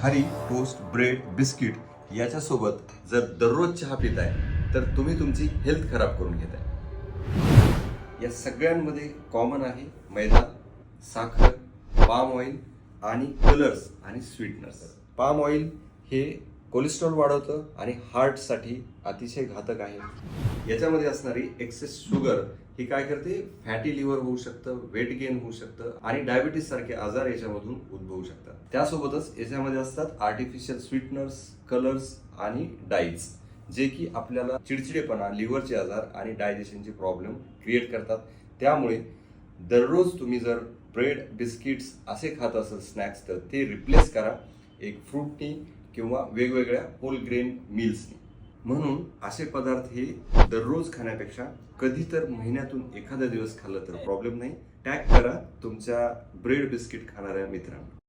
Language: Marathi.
खारी, टोस्ट, ब्रेड, बिस्किट याच्यासोबत जर दररोज चहा पिताय तर तुम्ही तुमची हेल्थ खराब करून घेताय। या सगळ्यांमध्ये कॉमन आहे मैदा, साखर, पाम ऑइल आणि कलर्स आणि स्वीटनर्स। पाम ऑइल हे कोलेस्ट्रॉल वाढवतं आणि हार्टसाठी अतिशय घातक आहे। याच्यामध्ये असणारी एक्सेस शुगर ही काय करते, फॅटी लिव्हर होऊ शकतं, वेट गेन होऊ शकतं आणि डायबिटीस सारखे आजार याच्यामधून उद्भवू शकतात। त्यासोबतच याच्यामध्ये असतात आर्टिफिशियल स्वीटनर्स, कलर्स आणि डाईज, जे की आपल्याला चिडचिडेपणा, लिव्हरचे आजार आणि डायजेशनचे प्रॉब्लेम क्रिएट करतात। त्यामुळे दररोज तुम्ही जर ब्रेड, बिस्किट्स असे खात असाल स्नॅक्स, तर ते रिप्लेस करा एक फ्रूटनी किंवा वेगवेगळ्या होल ग्रेन मील्सनी। म्हणून असे पदार्थ हे दररोज खाण्यापेक्षा कधी तर महिन्यातून एखादा दिवस खाल्लं तर प्रॉब्लेम नाही। टॅग करा तुमच्या ब्रेड बिस्किट खाणाऱ्या मित्रांना।